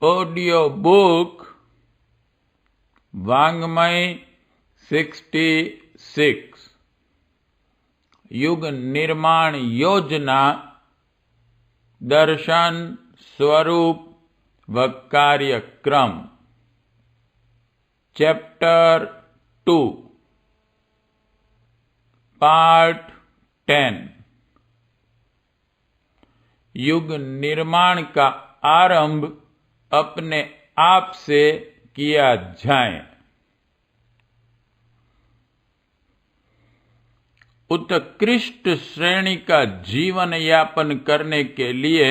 Audio book वाङ्मय 66 युग निर्माण योजना दर्शन स्वरूप व कार्यक्रम चैप्टर 2 पार्ट 10 युग निर्माण का आरंभ अपने आप से किया जाए। उत्कृष्ट श्रेणी का जीवन यापन करने के लिए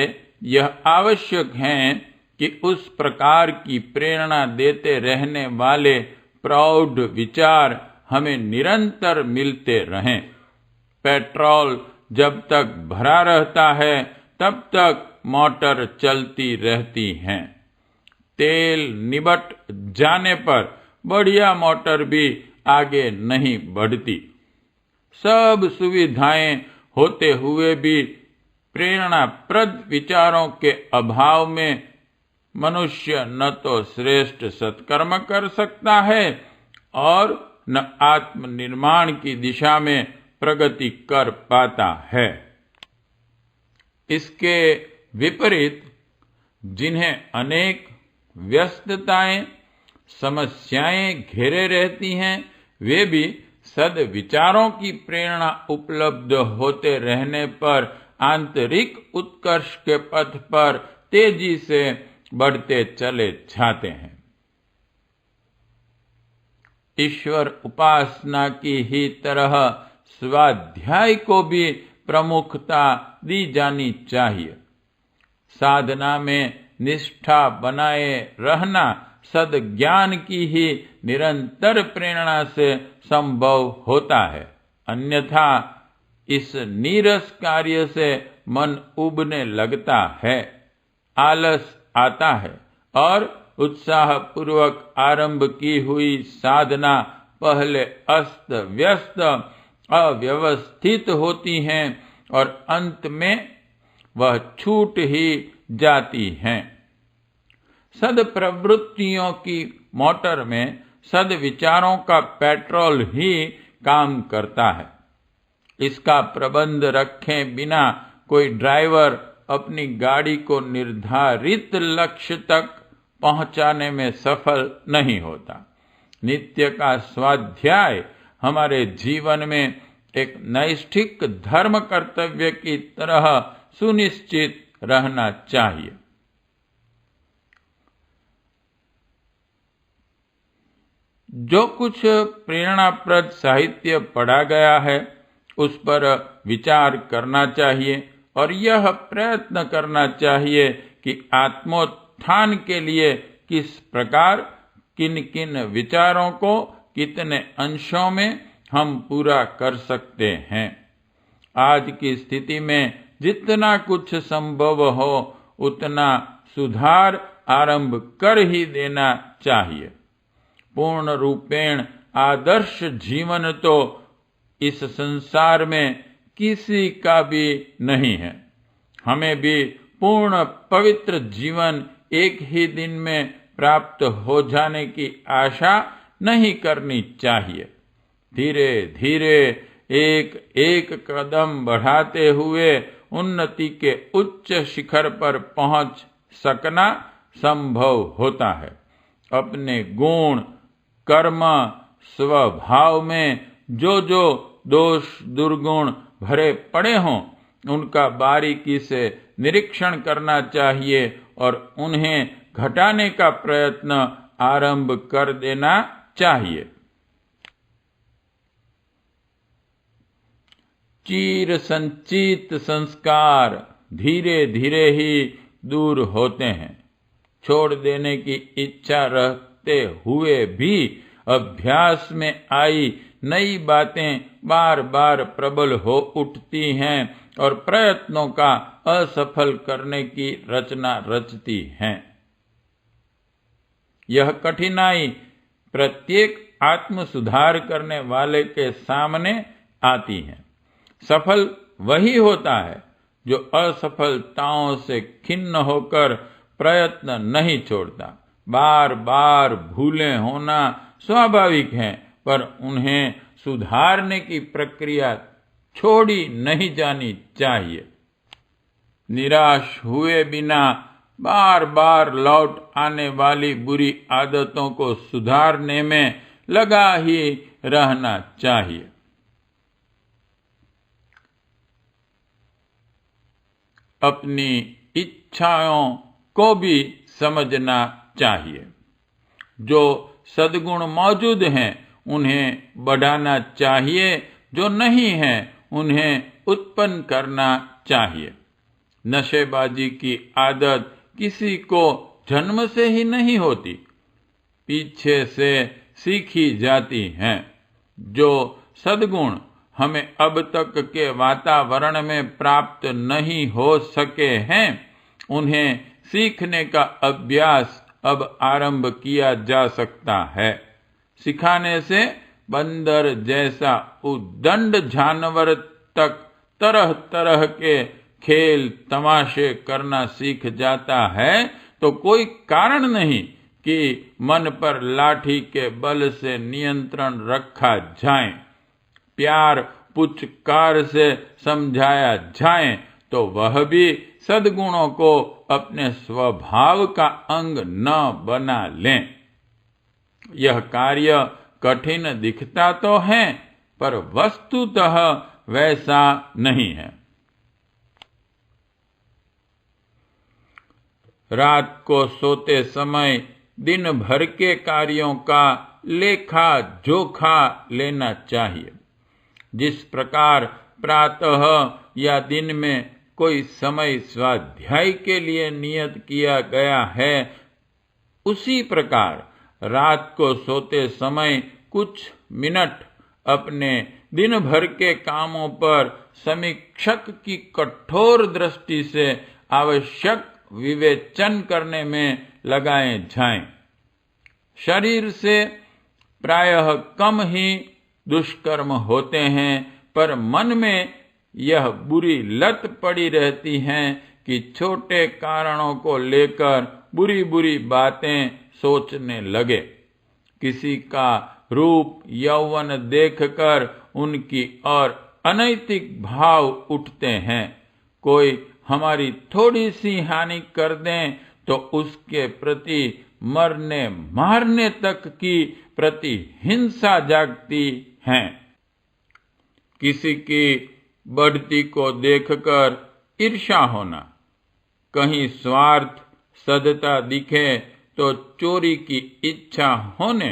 यह आवश्यक है कि उस प्रकार की प्रेरणा देते रहने वाले प्रौढ़ विचार हमें निरंतर मिलते रहें। पेट्रोल जब तक भरा रहता है तब तक मोटर चलती रहती है। तेल निबट जाने पर बढ़िया मोटर भी आगे नहीं बढ़ती। सब सुविधाएं होते हुए भी प्रेरणाप्रद विचारों के अभाव में मनुष्य न तो श्रेष्ठ सत्कर्म कर सकता है और न आत्मनिर्माण की दिशा में प्रगति कर पाता है। इसके विपरीत जिन्हें अनेक व्यस्तताएं समस्याएं घेरे रहती हैं, वे भी सद्विचारों की प्रेरणा उपलब्ध होते रहने पर आंतरिक उत्कर्ष के पथ पर तेजी से बढ़ते चले जाते हैं। ईश्वर उपासना की ही तरह स्वाध्याय को भी प्रमुखता दी जानी चाहिए। साधना में निष्ठा बनाए रहना सद्ज्ञान की ही निरंतर प्रेरणा से संभव होता है, अन्यथा इस नीरस कार्य से मन उबने लगता है, आलस आता है और उत्साह पूर्वक आरंभ की हुई साधना पहले अस्त व्यस्त अव्यवस्थित होती हैं और अंत में वह छूट ही जाती हैं। सद्प्रवृत्तियों की मोटर में सद्विचारों का पेट्रोल ही काम करता है। इसका प्रबंध रखे बिना कोई ड्राइवर अपनी गाड़ी को निर्धारित लक्ष्य तक पहुंचाने में सफल नहीं होता। नित्य का स्वाध्याय हमारे जीवन में एक नैष्ठिक धर्म कर्तव्य की तरह सुनिश्चित रहना चाहिए। जो कुछ प्रेरणाप्रद साहित्य पढ़ा गया है उस पर विचार करना चाहिए और यह प्रयत्न करना चाहिए कि आत्मोत्थान के लिए किस प्रकार किन किन विचारों को कितने अंशों में हम पूरा कर सकते हैं। आज की स्थिति में जितना कुछ संभव हो उतना सुधार आरंभ कर ही देना चाहिए। पूर्ण रूपेण आदर्श जीवन तो इस संसार में किसी का भी नहीं है। हमें भी पूर्ण पवित्र जीवन एक ही दिन में प्राप्त हो जाने की आशा नहीं करनी चाहिए। धीरे धीरे एक एक कदम बढ़ाते हुए उन्नति के उच्च शिखर पर पहुंच सकना संभव होता है। अपने गुण कर्म स्वभाव में जो जो दोष दुर्गुण भरे पड़े हों उनका बारीकी से निरीक्षण करना चाहिए और उन्हें घटाने का प्रयत्न आरंभ कर देना चाहिए। चिर संचित संस्कार धीरे धीरे ही दूर होते हैं। छोड़ देने की इच्छा रहते हुए भी अभ्यास में आई नई बातें बार बार प्रबल हो उठती हैं और प्रयत्नों का असफल करने की रचना रचती हैं। यह कठिनाई प्रत्येक आत्म सुधार करने वाले के सामने आती है। सफल वही होता है जो असफलताओं से खिन्न होकर प्रयत्न नहीं छोड़ता। बार बार भूलें होना स्वाभाविक है, पर उन्हें सुधारने की प्रक्रिया छोड़ी नहीं जानी चाहिए। निराश हुए बिना बार बार लौट आने वाली बुरी आदतों को सुधारने में लगा ही रहना चाहिए। अपनी इच्छाओं को भी समझना चाहिए। जो सद्गुण मौजूद हैं उन्हें बढ़ाना चाहिए, जो नहीं हैं उन्हें उत्पन्न करना चाहिए। नशेबाजी की आदत किसी को जन्म से ही नहीं होती, पीछे से सीखी जाती हैं। जो सद्गुण हमें अब तक के वातावरण में प्राप्त नहीं हो सके हैं, उन्हें सीखने का अभ्यास अब आरंभ किया जा सकता है। सिखाने से बंदर जैसा उद्दंड जानवर तक तरह तरह के खेल तमाशे करना सीख जाता है, तो कोई कारण नहीं कि मन पर लाठी के बल से नियंत्रण रखा जाए। प्यार पुचकार से समझाया जाए तो वह भी सद्गुणों को अपने स्वभाव का अंग न बना लें। यह कार्य कठिन दिखता तो है, पर वस्तुतः वैसा नहीं है। रात को सोते समय दिन भर के कार्यों का लेखा जोखा लेना चाहिए। जिस प्रकार प्रातः या दिन में कोई समय स्वाध्याय के लिए नियत किया गया है, उसी प्रकार रात को सोते समय कुछ मिनट अपने दिन भर के कामों पर समीक्षक की कठोर दृष्टि से आवश्यक विवेचन करने में लगाए जाएं। शरीर से प्रायः कम ही दुष्कर्म होते हैं, पर मन में यह बुरी लत पड़ी रहती है कि छोटे कारणों को लेकर बुरी बुरी बातें सोचने लगे। किसी का रूप यौवन देखकर उनकी ओर अनैतिक भाव उठते हैं। कोई हमारी थोड़ी सी हानि कर दें तो उसके प्रति मरने मारने तक की प्रतिहिंसा जागती है। किसी की बढ़ती को देखकर ईर्ष्या होना, कहीं स्वार्थ सदता दिखे तो चोरी की इच्छा होने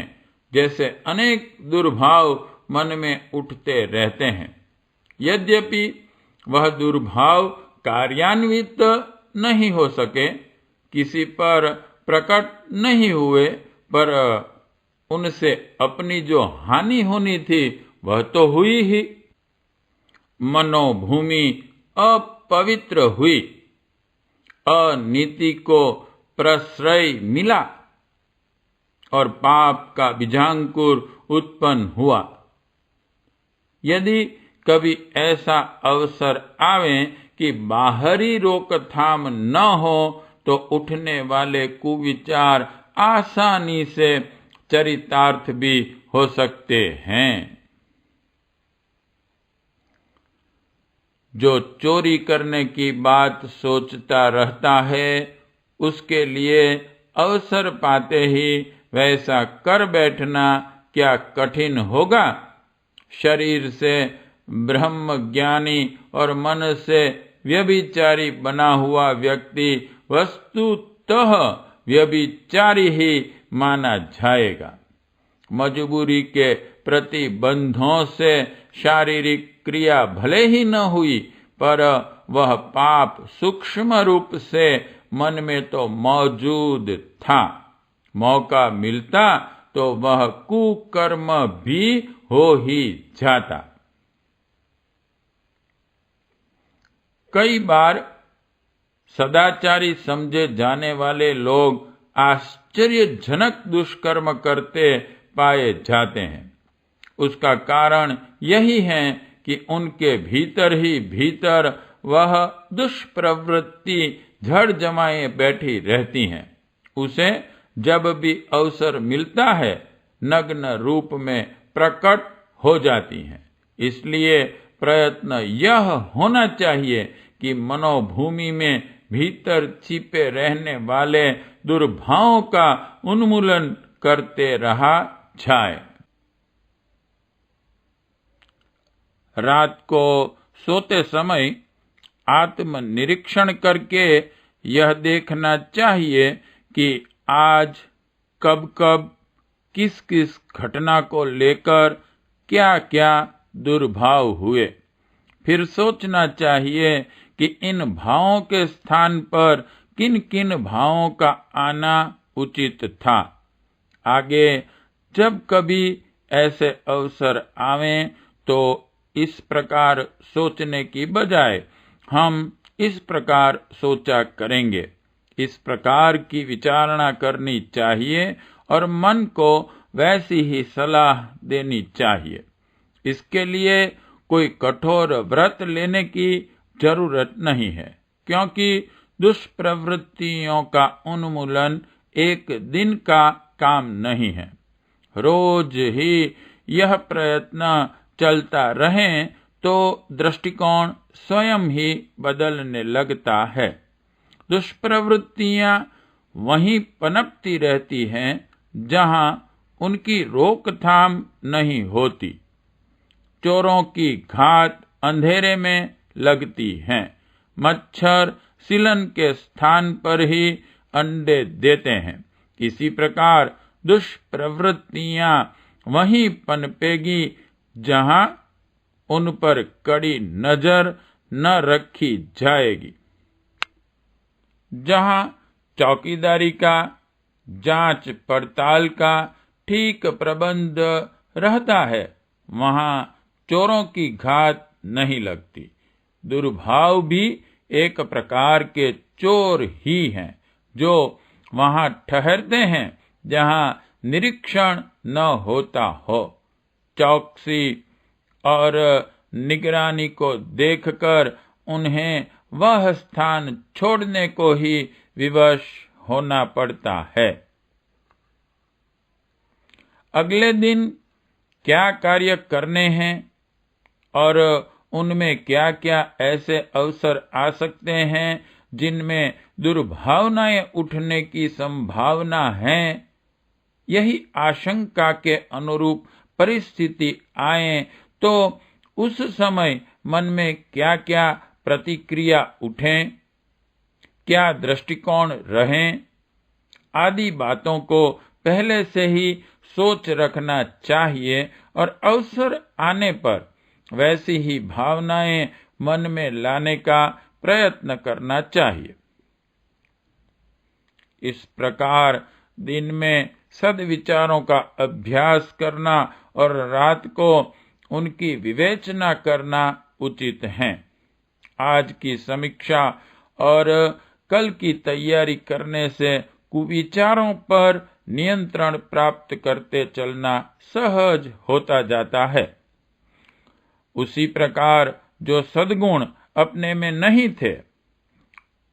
जैसे अनेक दुर्भाव मन में उठते रहते हैं। यद्यपि वह दुर्भाव कार्यान्वित नहीं हो सके, किसी पर प्रकट नहीं हुए, पर उनसे अपनी जो हानि होनी थी वह तो हुई ही। मनोभूमि अपवित्र हुई, अनीति को प्रश्रय मिला और पाप का बीजांकुर उत्पन्न हुआ। यदि कभी ऐसा अवसर आवे कि बाहरी रोकथाम न हो, तो उठने वाले कुविचार आसानी से चरितार्थ भी हो सकते हैं। जो चोरी करने की बात सोचता रहता है, उसके लिए अवसर पाते ही वैसा कर बैठना क्या कठिन होगा। शरीर से ब्रह्मज्ञानी और मन से व्यभिचारी बना हुआ व्यक्ति वस्तुतः व्यभिचारी ही माना जाएगा। मजबूरी के प्रतिबंधों से शारीरिक क्रिया भले ही न हुई, पर वह पाप सूक्ष्म रूप से मन में तो मौजूद था। मौका मिलता तो वह कुकर्म भी हो ही जाता। कई बार सदाचारी समझे जाने वाले लोग आश्चर्यजनक दुष्कर्म करते पाए जाते हैं। उसका कारण यही है कि उनके भीतर ही भीतर वह दुष्प्रवृत्ति झड़ जमाए बैठी रहती हैं। उसे जब भी अवसर मिलता है नग्न रूप में प्रकट हो जाती हैं। इसलिए प्रयत्न यह होना चाहिए कि मनोभूमि में भीतर छिपे रहने वाले दुर्भावों का उन्मूलन करते रहा जाए। रात को सोते समय आत्मनिरीक्षण करके यह देखना चाहिए कि आज कब कब किस किस घटना को लेकर क्या क्या दुर्भाव हुए। फिर सोचना चाहिए कि इन भावों के स्थान पर किन किन भावों का आना उचित था। आगे जब कभी ऐसे अवसर आवें तो इस प्रकार सोचने की बजाय हम इस प्रकार सोचा करेंगे। इस प्रकार की विचारणा करनी चाहिए और मन को वैसी ही सलाह देनी चाहिए। इसके लिए कोई कठोर व्रत लेने की जरूरत नहीं है, क्योंकि दुष्प्रवृत्तियों का उन्मूलन एक दिन का काम नहीं है। रोज ही यह प्रयत्न चलता रहे तो दृष्टिकोण स्वयं ही बदलने लगता है। दुष्प्रवृत्तियां वहीं पनपती रहती हैं जहां उनकी रोकथाम नहीं होती। चोरों की घात अंधेरे में लगती हैं। मच्छर सिलन के स्थान पर ही अंडे देते हैं। इसी प्रकार दुष्प्रवृत्तियां वहीं पनपेगी जहां उन पर कड़ी नजर न रखी जाएगी। जहां चौकीदारी का, जांच पड़ताल का ठीक प्रबंध रहता है, वहां चोरों की घात नहीं लगती। दुर्भाव भी एक प्रकार के चोर ही हैं, जो वहां ठहरते हैं जहां निरीक्षण न होता हो। चौकसी और निगरानी को देखकर उन्हें वह स्थान छोड़ने को ही विवश होना पड़ता है। अगले दिन क्या कार्य करने हैं और उनमें क्या क्या ऐसे अवसर आ सकते हैं जिनमें दुर्भावनाएं उठने की संभावना है, यही आशंका के अनुरूप परिस्थिति आए तो उस समय मन में क्या क्या प्रतिक्रिया उठें, क्या दृष्टिकोण रहें, आदि बातों को पहले से ही सोच रखना चाहिए और अवसर आने पर वैसी ही भावनाएं मन में लाने का प्रयत्न करना चाहिए। इस प्रकार दिन में सद्विचारों का अभ्यास करना और रात को उनकी विवेचना करना उचित है। आज की समीक्षा और कल की तैयारी करने से कुविचारों पर नियंत्रण प्राप्त करते चलना सहज होता जाता है। उसी प्रकार जो सद्गुण अपने में नहीं थे,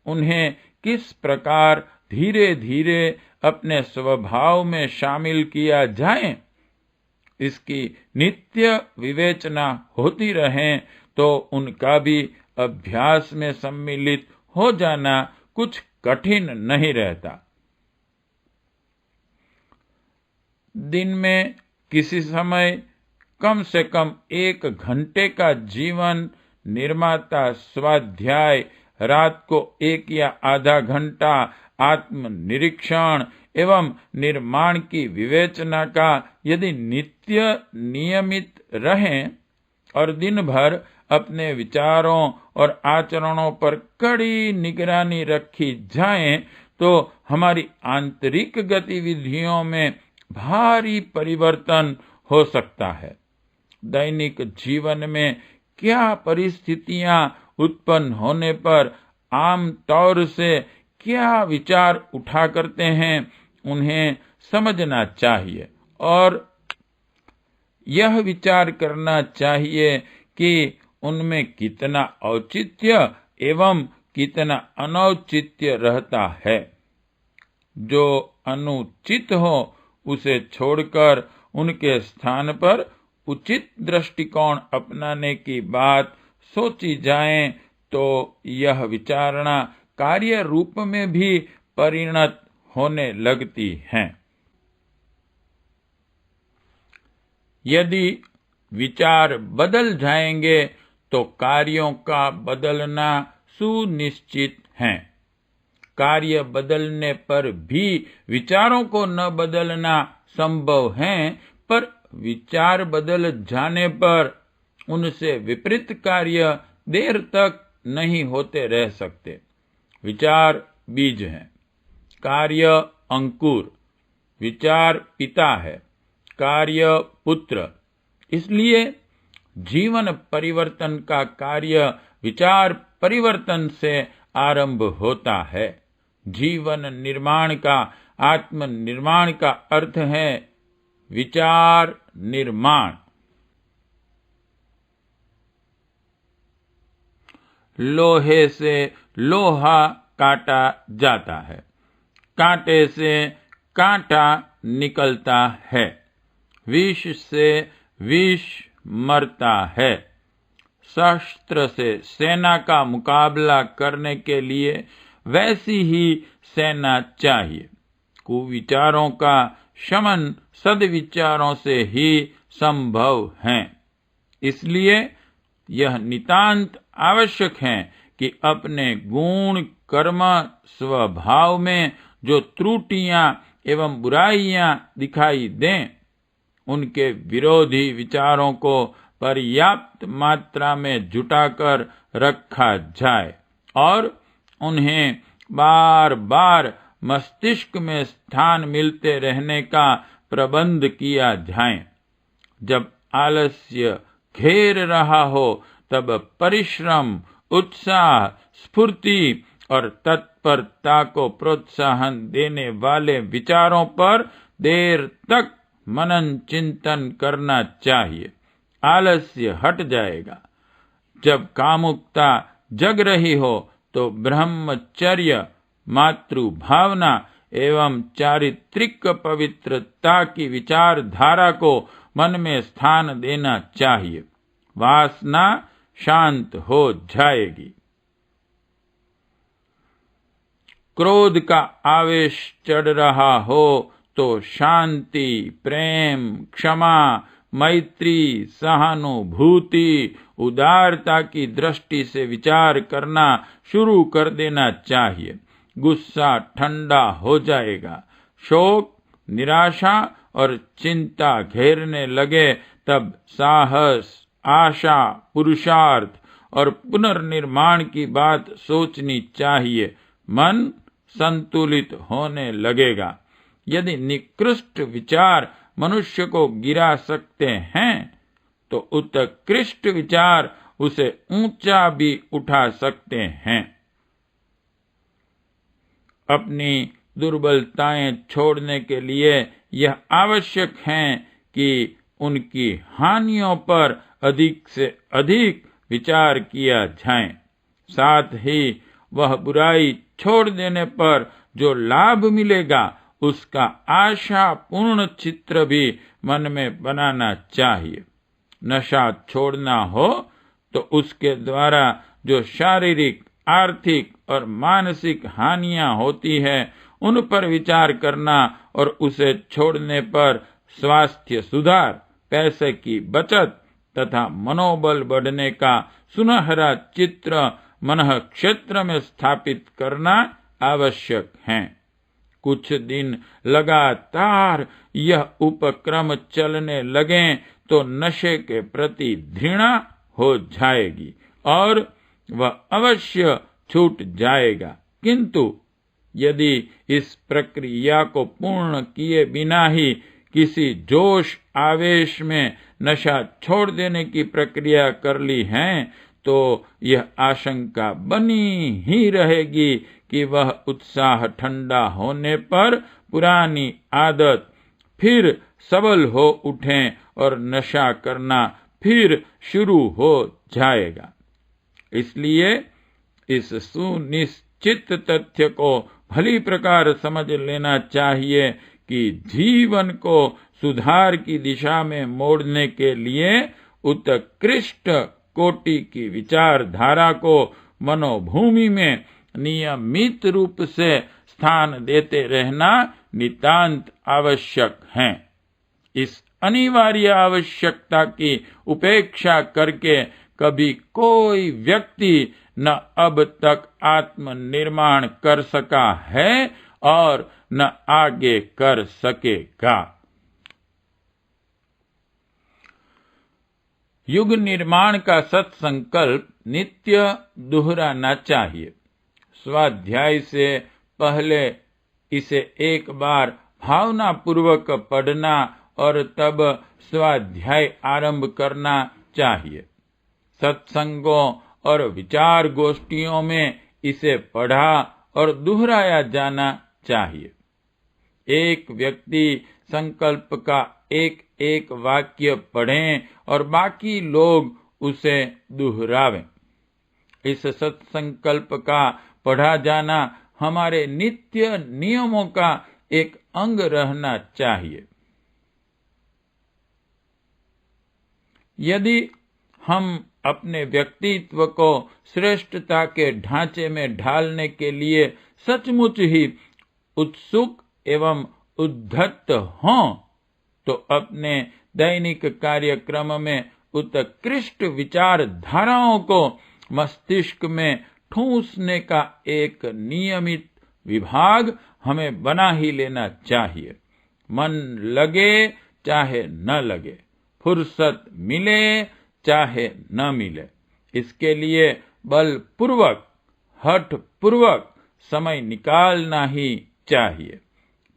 उन्हें किस प्रकार धीरे धीरे अपने स्वभाव में शामिल किया जाए, इसकी नित्य विवेचना होती रहे तो उनका भी अभ्यास में सम्मिलित हो जाना कुछ कठिन नहीं रहता। दिन में किसी समय कम से कम 1 घंटे का जीवन निर्माता स्वाध्याय, रात को 1 या आधा घंटा आत्मनिरीक्षण एवं निर्माण की विवेचना का यदि नित्य नियमित रहें और दिन भर अपने विचारों और आचरणों पर कड़ी निगरानी रखी जाए तो हमारी आंतरिक गतिविधियों में भारी परिवर्तन हो सकता है। दैनिक जीवन में क्या परिस्थितियां उत्पन्न होने पर आम तौर से क्या विचार उठा करते हैं, उन्हें समझना चाहिए और यह विचार करना चाहिए कि उनमें कितना औचित्य एवं कितना अनौचित्य रहता है। जो अनुचित हो उसे छोड़कर उनके स्थान पर उचित दृष्टिकोण अपनाने की बात सोची जाए तो यह विचारणा कार्य रूप में भी परिणत होने लगती है। यदि विचार बदल जाएंगे तो कार्यों का बदलना सुनिश्चित है। कार्य बदलने पर भी विचारों को न बदलना संभव है, पर विचार बदल जाने पर उनसे विपरीत कार्य देर तक नहीं होते रह सकते। विचार बीज है, कार्य अंकुर, विचार पिता है, कार्य पुत्र। इसलिए जीवन परिवर्तन का कार्य विचार परिवर्तन से आरंभ होता है। जीवन निर्माण का, आत्म निर्माण का अर्थ है विचार निर्माण। लोहे से लोहा काटा जाता है, कांटे से कांटा निकलता है, विष से विष मरता है। शस्त्र से सेना का मुकाबला करने के लिए वैसी ही सेना चाहिए। कुविचारों का शमन सद्विचारों से ही संभव है। इसलिए यह नितांत आवश्यक है कि अपने गुण, कर्म, स्वभाव में जो त्रुटियां एवं बुराइयां दिखाई दें, उनके विरोधी विचारों को पर्याप्त मात्रा में जुटाकर रखा जाए और उन्हें बार बार मस्तिष्क में स्थान मिलते रहने का प्रबंध किया जाए। जब आलस्य घेर रहा हो तब परिश्रम, उत्साह, स्फूर्ति और तत्परता को प्रोत्साहन देने वाले विचारों पर देर तक मनन चिंतन करना चाहिए। आलस्य हट जाएगा। जब कामुकता जग रही हो तो ब्रह्मचर्य, मातृभावना एवं चारित्रिक पवित्रता की विचारधारा को मन में स्थान देना चाहिए। वासना शांत हो जाएगी। क्रोध का आवेश चढ़ रहा हो तो शांति, प्रेम, क्षमा, मैत्री, सहानुभूति, उदारता की दृष्टि से विचार करना शुरू कर देना चाहिए। गुस्सा ठंडा हो जाएगा। शोक, निराशा और चिंता घेरने लगे तब साहस, आशा, पुरुषार्थ और पुनर्निर्माण की बात सोचनी चाहिए। मन संतुलित होने लगेगा। यदि निकृष्ट विचार मनुष्य को गिरा सकते हैं तो उत्कृष्ट विचार उसे ऊंचा भी उठा सकते हैं। अपनी दुर्बलताएं छोड़ने के लिए यह आवश्यक है कि उनकी हानियों पर अधिक से अधिक विचार किया जाए। साथ ही वह बुराई छोड़ देने पर जो लाभ मिलेगा उसका आशा पूर्ण चित्र भी मन में बनाना चाहिए। नशा छोड़ना हो तो उसके द्वारा जो शारीरिक, आर्थिक और मानसिक हानियां होती है उन पर विचार करना और उसे छोड़ने पर स्वास्थ्य सुधार, पैसे की बचत तथा मनोबल बढ़ने का सुनहरा चित्र मन क्षेत्र में स्थापित करना आवश्यक है। कुछ दिन लगातार यह उपक्रम चलने लगे तो नशे के प्रति घृणा हो जाएगी और वह अवश्य छूट जाएगा। किंतु यदि इस प्रक्रिया को पूर्ण किए बिना ही किसी जोश आवेश में नशा छोड़ देने की प्रक्रिया कर ली है तो यह आशंका बनी ही रहेगी कि वह उत्साह ठंडा होने पर पुरानी आदत फिर सबल हो उठे और नशा करना फिर शुरू हो जाएगा। इसलिए इस सुनिश्चित तथ्य को भली प्रकार समझ लेना चाहिए कि जीवन को सुधार की दिशा में मोड़ने के लिए उत्कृष्ट कोटि की विचारधारा को मनोभूमि में नियमित रूप से स्थान देते रहना नितांत आवश्यक है। इस अनिवार्य आवश्यकता की उपेक्षा करके कभी कोई व्यक्ति न अब तक आत्मनिर्माण कर सका है और न आगे कर सकेगा। युग निर्माण का सत्संकल्प नित्य दोहराना चाहिए। स्वाध्याय से पहले इसे एक बार भावना पूर्वक पढ़ना और तब स्वाध्याय आरंभ करना चाहिए। सत्संगों और विचार गोष्ठियों में इसे पढ़ा और दोहराया जाना चाहिए। एक व्यक्ति संकल्प का एक एक वाक्य पढ़ें और बाकी लोग उसे दोहरावें। इस सत्संकल्प का पढ़ा जाना हमारे नित्य नियमों का एक अंग रहना चाहिए। यदि हम अपने व्यक्तित्व को श्रेष्ठता के ढांचे में ढालने के लिए सचमुच ही उत्सुक एवं उद्धत हों तो अपने दैनिक कार्यक्रम में उत्कृष्ट विचारधाराओं को मस्तिष्क में ठूंसने का एक नियमित विभाग हमें बना ही लेना चाहिए। मन लगे चाहे न लगे, फुर्सत मिले चाहे न मिले, इसके लिए बलपूर्वक हठ पूर्वक समय निकालना ही चाहिए।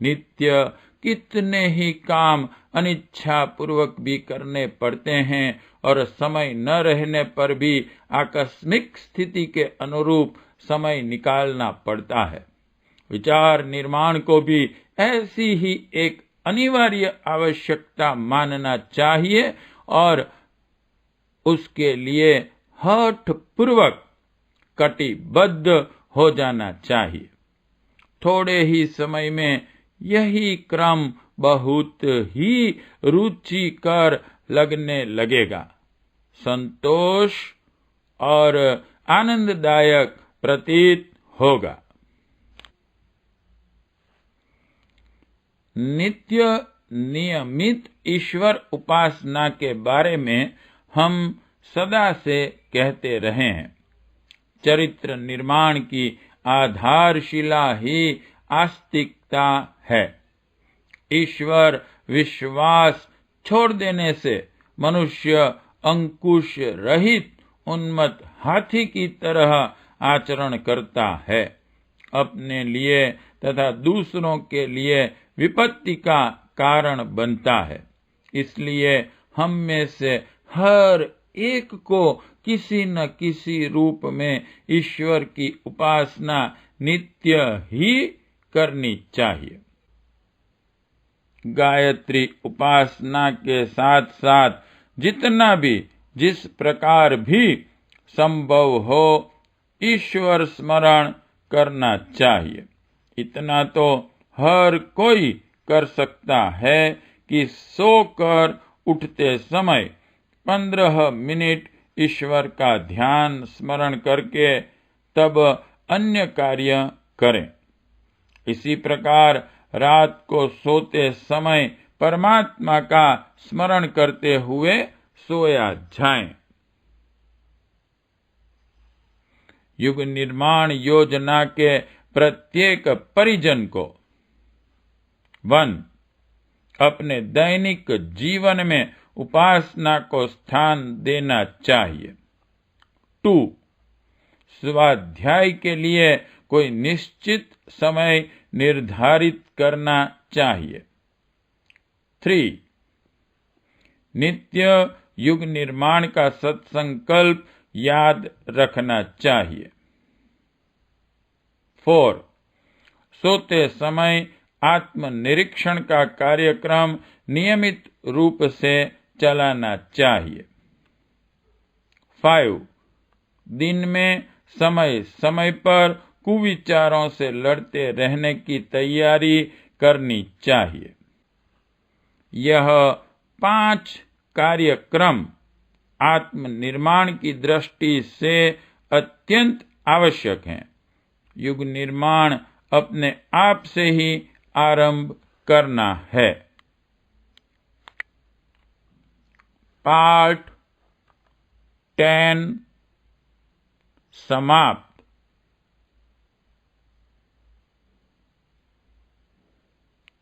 नित्य कितने ही काम अनिच्छा पूर्वक भी करने पड़ते हैं और समय न रहने पर भी आकस्मिक स्थिति के अनुरूप समय निकालना पड़ता है। विचार निर्माण को भी ऐसी ही एक अनिवार्य आवश्यकता मानना चाहिए और उसके लिए हठ पूर्वक कटिबद्ध हो जाना चाहिए। थोड़े ही समय में यही क्रम बहुत ही रुचिकर लगने लगेगा, संतोष और आनंददायक प्रतीत होगा। नित्य नियमित ईश्वर उपासना के बारे में हम सदा से कहते रहे हैं। चरित्र निर्माण की आधारशिला ही आस्तिकता है। ईश्वर विश्वास छोड़ देने से मनुष्य अंकुश रहित उन्मत्त हाथी की तरह आचरण करता है, अपने लिए तथा दूसरों के लिए विपत्ति का कारण बनता है। इसलिए हम में से हर एक को किसी न किसी रूप में ईश्वर की उपासना नित्य ही करनी चाहिए। गायत्री उपासना के साथ साथ जितना भी जिस प्रकार भी संभव हो ईश्वर स्मरण करना चाहिए। इतना तो हर कोई कर सकता है कि सोकर उठते समय 15 मिनट ईश्वर का ध्यान स्मरण करके तब अन्य कार्य करें। इसी प्रकार रात को सोते समय परमात्मा का स्मरण करते हुए सोया जाएं। युग निर्माण योजना के प्रत्येक परिजन को 1. अपने दैनिक जीवन में उपासना को स्थान देना चाहिए। 2. स्वाध्याय के लिए कोई निश्चित समय निर्धारित करना चाहिए। 3. नित्य युग निर्माण का सत्संकल्प याद रखना चाहिए। 4. सोते समय आत्मनिरीक्षण का कार्यक्रम नियमित रूप से चलाना चाहिए। 5. दिन में समय समय पर कुविचारों से लड़ते रहने की तैयारी करनी चाहिए। यह 5 कार्यक्रम आत्मनिर्माण की दृष्टि से अत्यंत आवश्यक हैं। युग निर्माण अपने आप से ही आरंभ करना है। पार्ट 10 समाप्त।